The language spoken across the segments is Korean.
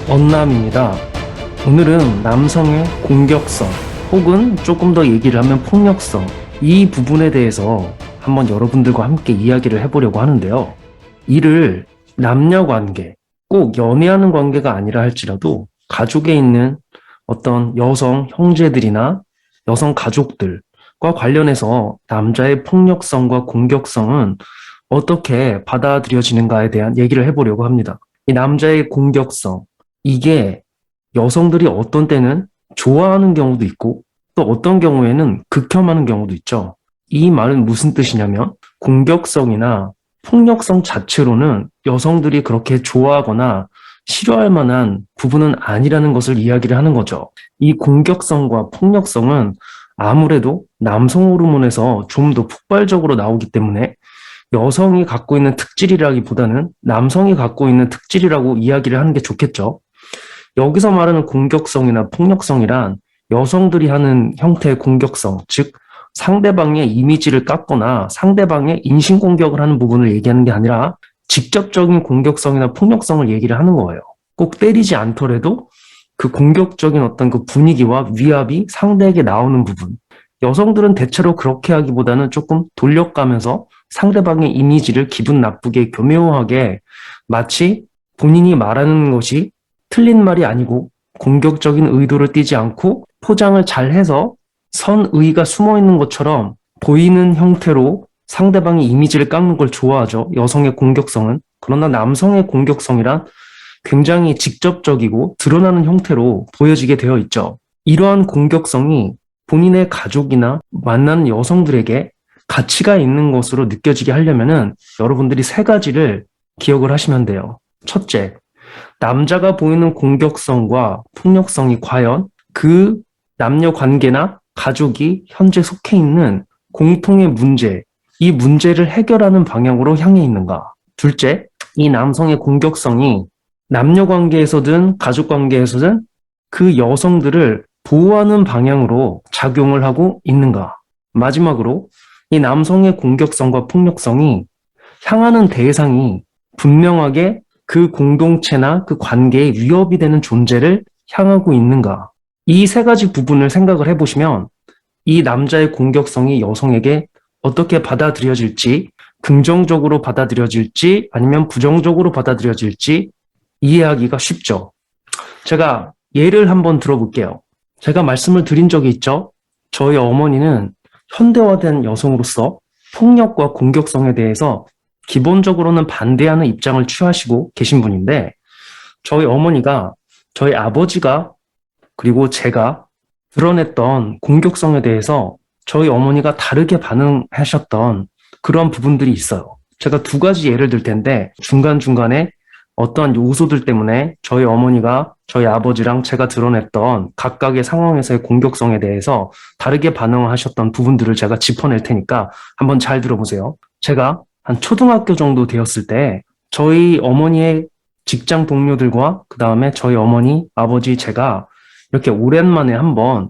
언남입니다. 오늘은 남성의 공격성 혹은 조금 더 얘기를 하면 폭력성 이 부분에 대해서 한번 여러분들과 함께 이야기를 해보려고 하는데요. 이를 남녀 관계, 꼭 연애하는 관계가 아니라 할지라도 가족에 있는 어떤 여성 형제들이나 여성 가족들과 관련해서 남자의 폭력성과 공격성은 어떻게 받아들여지는가에 대한 얘기를 해보려고 합니다. 이 남자의 공격성, 이게 여성들이 어떤 때는 좋아하는 경우도 있고 또 어떤 경우에는 극혐하는 경우도 있죠. 이 말은 무슨 뜻이냐면 공격성이나 폭력성 자체로는 여성들이 그렇게 좋아하거나 싫어할 만한 부분은 아니라는 것을 이야기를 하는 거죠. 이 공격성과 폭력성은 아무래도 남성 호르몬에서 좀 더 폭발적으로 나오기 때문에 여성이 갖고 있는 특질이라기보다는 남성이 갖고 있는 특질이라고 이야기를 하는 게 좋겠죠. 여기서 말하는 공격성이나 폭력성이란 여성들이 하는 형태의 공격성, 즉 상대방의 이미지를 깎거나 상대방의 인신공격을 하는 부분을 얘기하는 게 아니라 직접적인 공격성이나 폭력성을 얘기를 하는 거예요. 꼭 때리지 않더라도 그 공격적인 어떤 그 분위기와 위압이 상대에게 나오는 부분. 여성들은 대체로 그렇게 하기보다는 조금 돌려가면서 상대방의 이미지를 기분 나쁘게 교묘하게 마치 본인이 말하는 것이 틀린 말이 아니고 공격적인 의도를 띠지 않고 포장을 잘 해서 선의가 숨어 있는 것처럼 보이는 형태로 상대방의 이미지를 깎는 걸 좋아하죠. 여성의 공격성은. 그러나 남성의 공격성이란 굉장히 직접적이고 드러나는 형태로 보여지게 되어 있죠. 이러한 공격성이 본인의 가족이나 만나는 여성들에게 가치가 있는 것으로 느껴지게 하려면은 여러분들이 세 가지를 기억을 하시면 돼요. 첫째, 남자가 보이는 공격성과 폭력성이 과연 그 남녀 관계나 가족이 현재 속해 있는 공통의 문제, 이 문제를 해결하는 방향으로 향해 있는가? 둘째, 이 남성의 공격성이 남녀 관계에서든 가족 관계에서든 그 여성들을 보호하는 방향으로 작용을 하고 있는가? 마지막으로 이 남성의 공격성과 폭력성이 향하는 대상이 분명하게 그 공동체나 그 관계에 위협이 되는 존재를 향하고 있는가? 이 세 가지 부분을 생각을 해보시면 이 남자의 공격성이 여성에게 어떻게 받아들여질지, 긍정적으로 받아들여질지 아니면 부정적으로 받아들여질지 이해하기가 쉽죠. 제가 예를 한번 들어볼게요. 제가 말씀을 드린 적이 있죠. 저희 어머니는 현대화된 여성으로서 폭력과 공격성에 대해서 기본적으로는 반대하는 입장을 취하시고 계신 분인데 저희 어머니가 저희 아버지가 그리고 제가 드러냈던 공격성에 대해서 저희 어머니가 다르게 반응하셨던 그런 부분들이 있어요. 제가 두 가지 예를 들 텐데 중간중간에 어떠한 요소들 때문에 저희 어머니가 저희 아버지랑 제가 드러냈던 각각의 상황에서의 공격성에 대해서 다르게 반응하셨던 부분들을 제가 짚어낼 테니까 한번 잘 들어보세요. 제가 한 초등학교 정도 되었을 때 저희 어머니의 직장 동료들과 그 다음에 저희 어머니, 아버지, 제가 이렇게 오랜만에 한번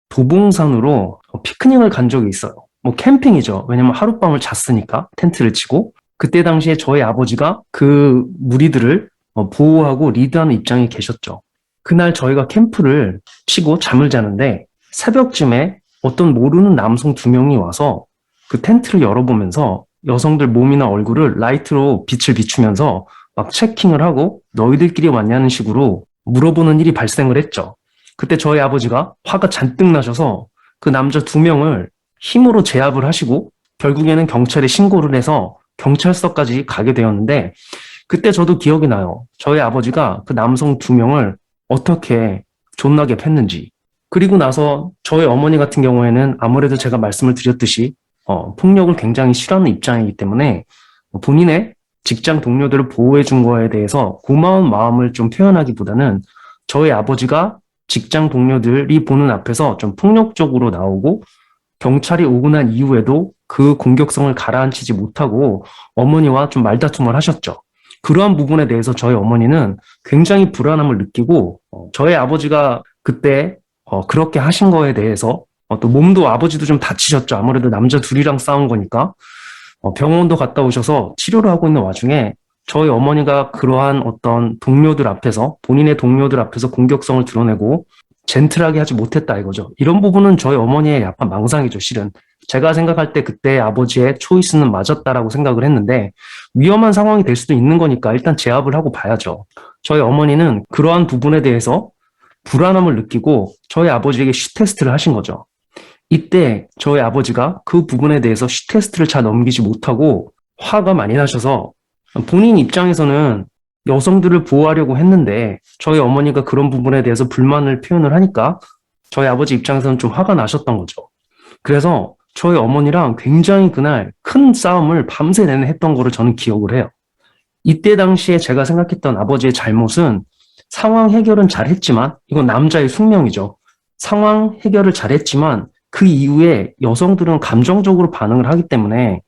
도봉산으로 피크닉을 간 적이 있어요. 뭐 캠핑이죠. 왜냐면 하룻밤을 잤으니까 텐트를 치고 그때 당시에 저희 아버지가 그 무리들을 보호하고 리드하는 입장에 계셨죠. 그날 저희가 캠프를 치고 잠을 자는데 새벽쯤에 어떤 모르는 남성 두 명이 와서 그 텐트를 열어보면서 여성들 몸이나 얼굴을 라이트로 빛을 비추면서 막 체킹을 하고 너희들끼리 왔냐는 식으로 물어보는 일이 발생을 했죠. 그때 저희 아버지가 화가 잔뜩 나셔서 그 남자 두 명을 힘으로 제압을 하시고 결국에는 경찰에 신고를 해서 경찰서까지 가게 되었는데 그때 저도 기억이 나요. 저희 아버지가 그 남성 두 명을 어떻게 존나게 팼는지. 그리고 나서 저희 어머니 같은 경우에는 아무래도 제가 말씀을 드렸듯이 폭력을 굉장히 싫어하는 입장이기 때문에 본인의 직장 동료들을 보호해 준 거에 대해서 고마운 마음을 좀 표현하기보다는 저희 아버지가 직장 동료들이 보는 앞에서 좀 폭력적으로 나오고 경찰이 오고 난 이후에도 그 공격성을 가라앉히지 못하고 어머니와 좀 말다툼을 하셨죠. 그러한 부분에 대해서 저희 어머니는 굉장히 불안함을 느끼고 저희 아버지가 그때 그렇게 하신 거에 대해서 또 몸도 아버지도 좀 다치셨죠. 아무래도 남자 둘이랑 싸운 거니까 병원도 갔다 오셔서 치료를 하고 있는 와중에 저희 어머니가 그러한 어떤 동료들 앞에서, 본인의 동료들 앞에서 공격성을 드러내고 젠틀하게 하지 못했다 이거죠. 이런 부분은 저희 어머니의 약간 망상이죠, 실은. 제가 생각할 때 그때 아버지의 초이스는 맞았다라고 생각을 했는데 위험한 상황이 될 수도 있는 거니까 일단 제압을 하고 봐야죠. 저희 어머니는 그러한 부분에 대해서 불안함을 느끼고 저희 아버지에게 쉿 테스트를 하신 거죠. 이때 저희 아버지가 그 부분에 대해서 쉿 테스트를 잘 넘기지 못하고 화가 많이 나셔서 본인 입장에서는 여성들을 보호하려고 했는데 저희 어머니가 그런 부분에 대해서 불만을 표현을 하니까 저희 아버지 입장에서는 좀 화가 나셨던 거죠. 그래서 저희 어머니랑 굉장히 그날 큰 싸움을 밤새 내내 했던 거를 저는 기억을 해요. 이때 당시에 제가 생각했던 아버지의 잘못은 상황 해결은 잘했지만 이건 남자의 숙명이죠. 상황 해결을 잘했지만 그 이후에 여성들은 감정적으로 반응을 하기 때문에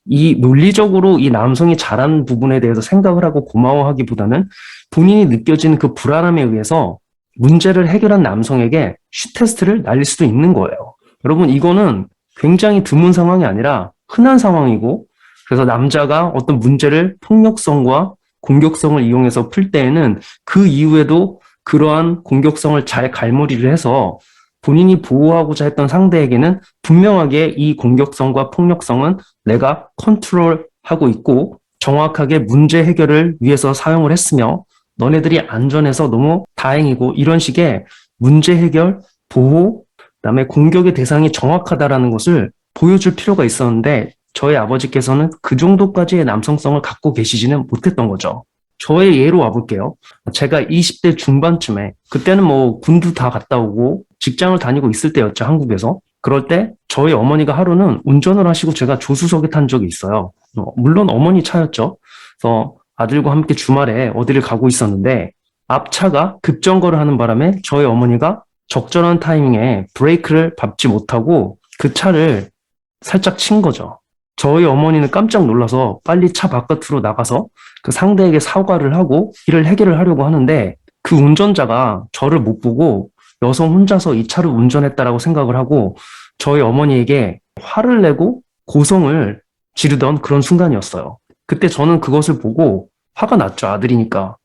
이 논리적으로 이 남성이 잘한 부분에 대해서 생각을 하고 고마워하기보다는 본인이 느껴지는 그 불안함에 의해서 문제를 해결한 남성에게 쉿 테스트를 날릴 수도 있는 거예요. 여러분, 이거는 굉장히 드문 상황이 아니라 흔한 상황이고, 그래서 남자가 어떤 문제를 폭력성과 공격성을 이용해서 풀 때에는 그 이후에도 그러한 공격성을 잘 갈무리를 해서 본인이 보호하고자 했던 상대에게는 분명하게 이 공격성과 폭력성은 내가 컨트롤하고 있고 정확하게 문제 해결을 위해서 사용을 했으며 너네들이 안전해서 너무 다행이고 이런 식의 문제 해결, 보호, 그다음에 공격의 대상이 정확하다라는 것을 보여줄 필요가 있었는데 저희 아버지께서는 그 정도까지의 남성성을 갖고 계시지는 못했던 거죠. 저의 예로 와볼게요. 제가 20대 중반쯤에 그때는 뭐 군도 다 갔다 오고 직장을 다니고 있을 때였죠, 한국에서. 그럴 때 저희 어머니가 하루는 운전을 하시고 제가 조수석에 탄 적이 있어요. 물론 어머니 차였죠. 그래서 아들과 함께 주말에 어디를 가고 있었는데 앞차가 급정거를 하는 바람에 저희 어머니가 적절한 타이밍에 브레이크를 밟지 못하고 그 차를 살짝 친 거죠. 저희 어머니는 깜짝 놀라서 빨리 차 바깥으로 나가서 그 상대에게 사과를 하고 이를 해결을 하려고 하는데 그 운전자가 저를 못 보고 여성 혼자서 이 차를 운전했다라고 생각을 하고 저희 어머니에게 화를 내고 고성을 지르던 그런 순간이었어요. 그때 저는 그것을 보고 화가 났죠, 아들이니까.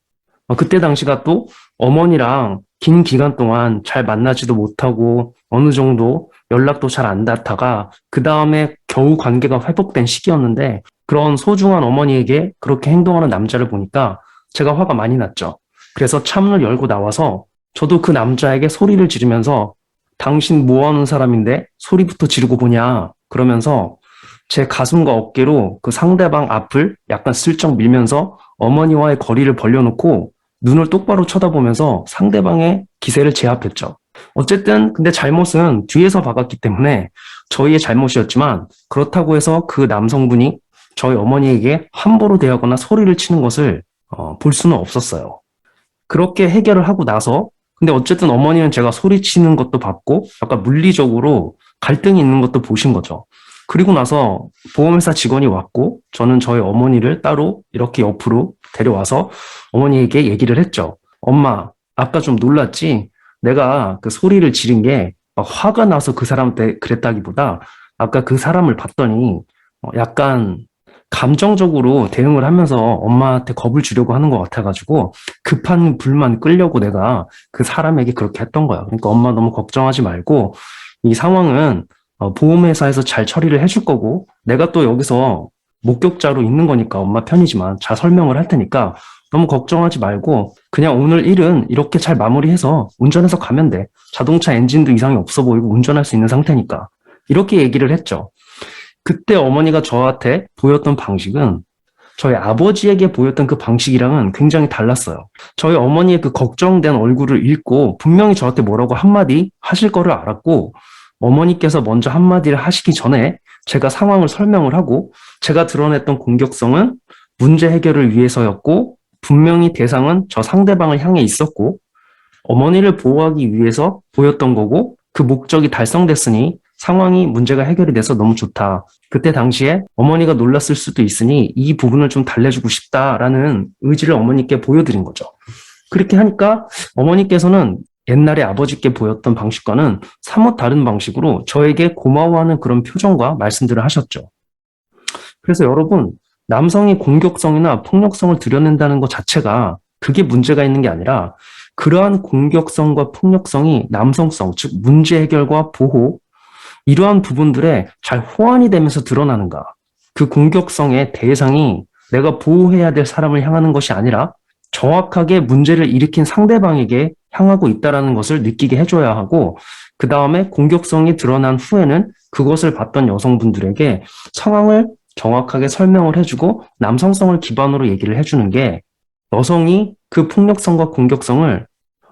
그때 당시가 또 어머니랑 긴 기간 동안 잘 만나지도 못하고 어느 정도 연락도 잘 안 닿다가 그 다음에 겨우 관계가 회복된 시기였는데 그런 소중한 어머니에게 그렇게 행동하는 남자를 보니까 제가 화가 많이 났죠. 그래서 차문을 열고 나와서 저도 그 남자에게 소리를 지르면서 당신 뭐 하는 사람인데 소리부터 지르고 보냐 그러면서 제 가슴과 어깨로 그 상대방 앞을 약간 슬쩍 밀면서 어머니와의 거리를 벌려놓고 눈을 똑바로 쳐다보면서 상대방의 기세를 제압했죠. 어쨌든 근데 잘못은 뒤에서 박았기 때문에 저희의 잘못이었지만 그렇다고 해서 그 남성분이 저희 어머니에게 함부로 대하거나 소리를 치는 것을 볼 수는 없었어요. 그렇게 해결을 하고 나서 근데 어쨌든 어머니는 제가 소리치는 것도 봤고 약간 물리적으로 갈등이 있는 것도 보신 거죠. 그리고 나서 보험회사 직원이 왔고 저는 저희 어머니를 따로 이렇게 옆으로 데려와서 어머니에게 얘기를 했죠. 엄마, 아까 좀 놀랐지? 내가 그 소리를 지른 게 막 화가 나서 그 사람한테 그랬다기보다 아까 그 사람을 봤더니 약간 감정적으로 대응을 하면서 엄마한테 겁을 주려고 하는 것 같아가지고 급한 불만 끌려고 내가 그 사람에게 그렇게 했던 거야. 그러니까 엄마 너무 걱정하지 말고 이 상황은 보험회사에서 잘 처리를 해줄 거고 내가 또 여기서 목격자로 있는 거니까 엄마 편이지만 잘 설명을 할 테니까 너무 걱정하지 말고 그냥 오늘 일은 이렇게 잘 마무리해서 운전해서 가면 돼. 자동차 엔진도 이상이 없어 보이고 운전할 수 있는 상태니까. 이렇게 얘기를 했죠. 그때 어머니가 저한테 보였던 방식은 저희 아버지에게 보였던 그 방식이랑은 굉장히 달랐어요. 저희 어머니의 그 걱정된 얼굴을 읽고 분명히 저한테 뭐라고 한마디 하실 거를 알았고 어머니께서 먼저 한마디를 하시기 전에 제가 상황을 설명을 하고 제가 드러냈던 공격성은 문제 해결을 위해서였고 분명히 대상은 저 상대방을 향해 있었고 어머니를 보호하기 위해서 보였던 거고 그 목적이 달성됐으니 상황이 문제가 해결이 돼서 너무 좋다. 그때 당시에 어머니가 놀랐을 수도 있으니 이 부분을 좀 달래주고 싶다라는 의지를 어머니께 보여드린 거죠. 그렇게 하니까 어머니께서는 옛날에 아버지께 보였던 방식과는 사뭇 다른 방식으로 저에게 고마워하는 그런 표정과 말씀들을 하셨죠. 그래서 여러분, 남성이 공격성이나 폭력성을 드러낸다는 것 자체가 그게 문제가 있는 게 아니라 그러한 공격성과 폭력성이 남성성, 즉 문제 해결과 보호, 이러한 부분들에 잘 호환이 되면서 드러나는가. 그 공격성의 대상이 내가 보호해야 될 사람을 향하는 것이 아니라 정확하게 문제를 일으킨 상대방에게 향하고 있다는 것을 느끼게 해줘야 하고, 그 다음에 공격성이 드러난 후에는 그것을 봤던 여성분들에게 상황을 정확하게 설명을 해주고 남성성을 기반으로 얘기를 해주는 게 여성이 그 폭력성과 공격성을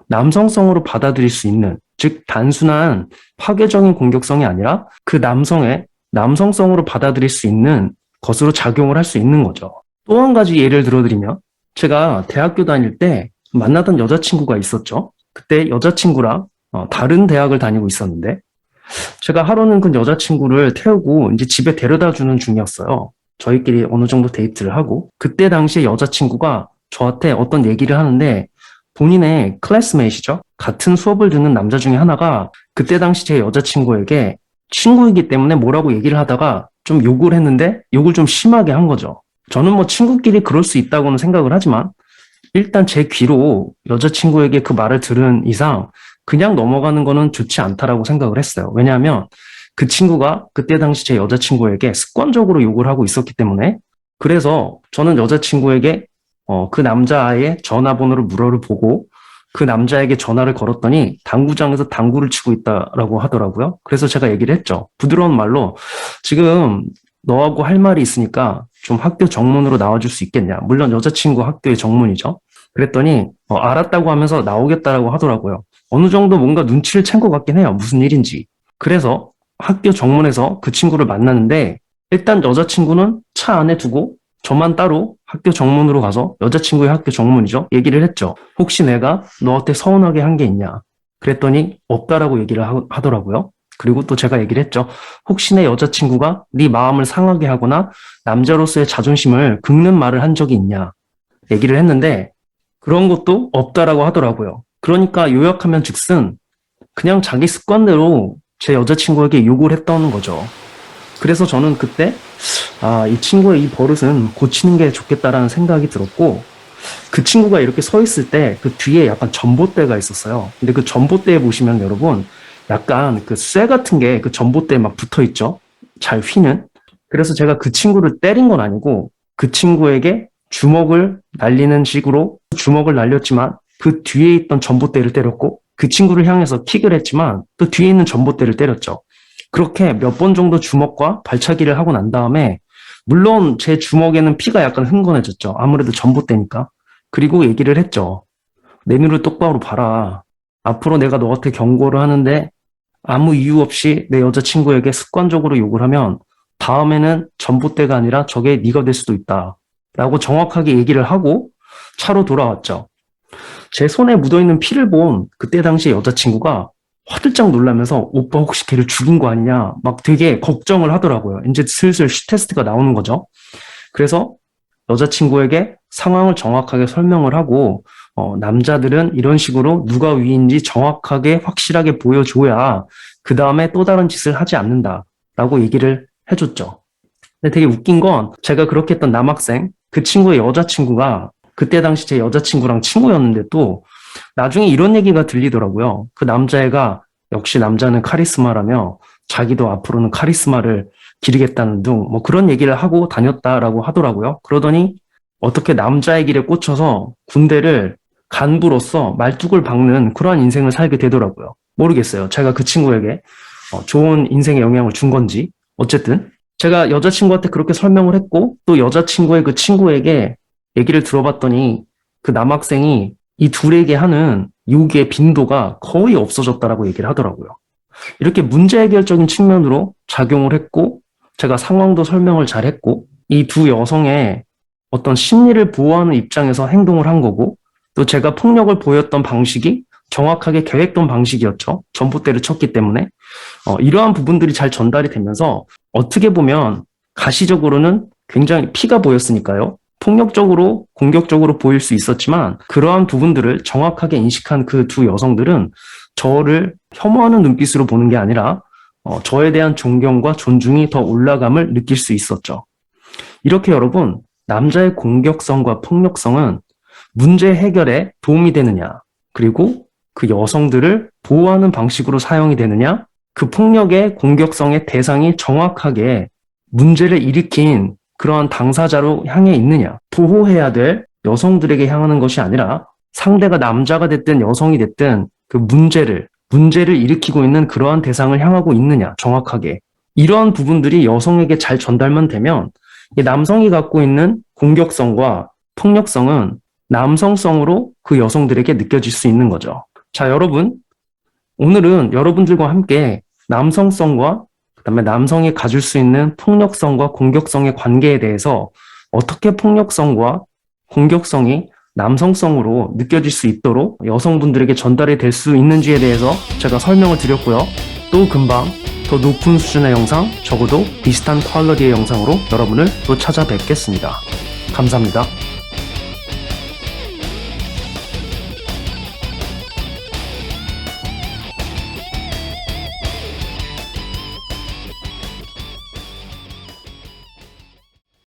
남성성으로 받아들일 수 있는, 즉 단순한 파괴적인 공격성이 아니라 그 남성의 남성성으로 받아들일 수 있는 것으로 작용을 할 수 있는 거죠. 또 한 가지 예를 들어드리면 제가 대학교 다닐 때 만나던 여자친구가 있었죠. 그때 여자친구랑 다른 대학을 다니고 있었는데 제가 하루는 그 여자친구를 태우고 이제 집에 데려다 주는 중이었어요. 저희끼리 어느 정도 데이트를 하고 그때 당시에 여자친구가 저한테 어떤 얘기를 하는데 본인의 클래스메이트죠. 같은 수업을 듣는 남자 중에 하나가 그때 당시 제 여자친구에게 친구이기 때문에 뭐라고 얘기를 하다가 좀 욕을 했는데 욕을 좀 심하게 한 거죠. 저는 뭐 친구끼리 그럴 수 있다고는 생각을 하지만 일단 제 귀로 여자친구에게 그 말을 들은 이상 그냥 넘어가는 거는 좋지 않다라고 생각을 했어요. 왜냐하면 그 친구가 그때 당시 제 여자친구에게 습관적으로 욕을 하고 있었기 때문에 그래서 저는 여자친구에게 그 남자아이의 전화번호를 물어보고 그 남자에게 전화를 걸었더니 당구장에서 당구를 치고 있다라고 하더라고요. 그래서 제가 얘기를 했죠. 부드러운 말로 지금 너하고 할 말이 있으니까 좀 학교 정문으로 나와줄 수 있겠냐. 물론 여자친구 학교의 정문이죠. 그랬더니 알았다고 하면서 나오겠다라고 하더라고요. 어느 정도 뭔가 눈치를 챈 것 같긴 해요. 무슨 일인지. 그래서 학교 정문에서 그 친구를 만났는데 일단 여자친구는 차 안에 두고 저만 따로 학교 정문으로 가서 여자친구의 학교 정문이죠. 얘기를 했죠. 혹시 내가 너한테 서운하게 한 게 있냐. 그랬더니 없다라고 얘기를 하더라고요. 그리고 또 제가 얘기를 했죠. 혹시 내 여자친구가 네 마음을 상하게 하거나 남자로서의 자존심을 긁는 말을 한 적이 있냐. 얘기를 했는데 그런 것도 없다라고 하더라고요. 그러니까 요약하면 즉슨 그냥 자기 습관대로 제 여자친구에게 욕을 했던 거죠. 그래서 저는 그때 이 친구의 이 버릇은 고치는 게 좋겠다라는 생각이 들었고 그 친구가 이렇게 서 있을 때 그 뒤에 약간 전봇대가 있었어요. 근데 그 전봇대에 보시면 여러분 약간 그 쇠 같은 게 그 전봇대에 막 붙어 있죠. 잘 휘는. 그래서 제가 그 친구를 때린 건 아니고 그 친구에게 주먹을 날리는 식으로 주먹을 날렸지만 그 뒤에 있던 전봇대를 때렸고 그 친구를 향해서 킥을 했지만 또 뒤에 있는 전봇대를 때렸죠. 그렇게 몇 번 정도 주먹과 발차기를 하고 난 다음에 물론 제 주먹에는 피가 약간 흥건해졌죠. 아무래도 전봇대니까. 그리고 얘기를 했죠. 내 눈을 똑바로 봐라. 앞으로 내가 너한테 경고를 하는데 아무 이유 없이 내 여자친구에게 습관적으로 욕을 하면 다음에는 전봇대가 아니라 저게 네가 될 수도 있다. 라고 정확하게 얘기를 하고 차로 돌아왔죠. 제 손에 묻어있는 피를 본 그때 당시 여자친구가 화들짝 놀라면서 오빠 혹시 걔를 죽인 거 아니냐 막 되게 걱정을 하더라고요. 이제 슬슬 테스트가 나오는 거죠. 그래서 여자친구에게 상황을 정확하게 설명을 하고 남자들은 이런 식으로 누가 위인지 정확하게 확실하게 보여줘야 그 다음에 또 다른 짓을 하지 않는다라고 얘기를 해줬죠. 근데 되게 웃긴 건 제가 그렇게 했던 남학생 그 친구의 여자친구가 그때 당시 제 여자친구랑 친구였는데 또 나중에 이런 얘기가 들리더라고요. 그 남자애가 역시 남자는 카리스마라며 자기도 앞으로는 카리스마를 기르겠다는 둥 뭐 그런 얘기를 하고 다녔다라고 하더라고요. 그러더니 어떻게 남자의 길에 꽂혀서 군대를 간부로서 말뚝을 박는 그러한 인생을 살게 되더라고요. 모르겠어요. 제가 그 친구에게 좋은 인생에 영향을 준 건지. 어쨌든 제가 여자친구한테 그렇게 설명을 했고 또 여자친구의 그 친구에게 얘기를 들어봤더니 그 남학생이 이 둘에게 하는 욕의 빈도가 거의 없어졌다라고 얘기를 하더라고요. 이렇게 문제 해결적인 측면으로 작용을 했고 제가 상황도 설명을 잘 했고 이 두 여성의 어떤 심리를 보호하는 입장에서 행동을 한 거고 또 제가 폭력을 보였던 방식이 정확하게 계획된 방식이었죠. 전봇대를 쳤기 때문에 이러한 부분들이 잘 전달이 되면서 어떻게 보면 가시적으로는 굉장히 피가 보였으니까요. 폭력적으로 공격적으로 보일 수 있었지만 그러한 부분들을 정확하게 인식한 그 두 여성들은 저를 혐오하는 눈빛으로 보는 게 아니라 저에 대한 존경과 존중이 더 올라감을 느낄 수 있었죠. 이렇게 여러분 남자의 공격성과 폭력성은 문제 해결에 도움이 되느냐, 그리고 그 여성들을 보호하는 방식으로 사용이 되느냐, 그 폭력의 공격성의 대상이 정확하게 문제를 일으킨 그러한 당사자로 향해 있느냐, 보호해야 될 여성들에게 향하는 것이 아니라 상대가 남자가 됐든 여성이 됐든 그 문제를 일으키고 있는 그러한 대상을 향하고 있느냐, 정확하게. 이러한 부분들이 여성에게 잘 전달만 되면 이 남성이 갖고 있는 공격성과 폭력성은 남성성으로 그 여성들에게 느껴질 수 있는 거죠. 자, 여러분. 오늘은 여러분들과 함께 남성성과 그다음에 남성이 가질 수 있는 폭력성과 공격성의 관계에 대해서 어떻게 폭력성과 공격성이 남성성으로 느껴질 수 있도록 여성분들에게 전달이 될 수 있는지에 대해서 제가 설명을 드렸고요. 또 금방 더 높은 수준의 영상, 적어도 비슷한 퀄러티의 영상으로 여러분을 또 찾아뵙겠습니다. 감사합니다.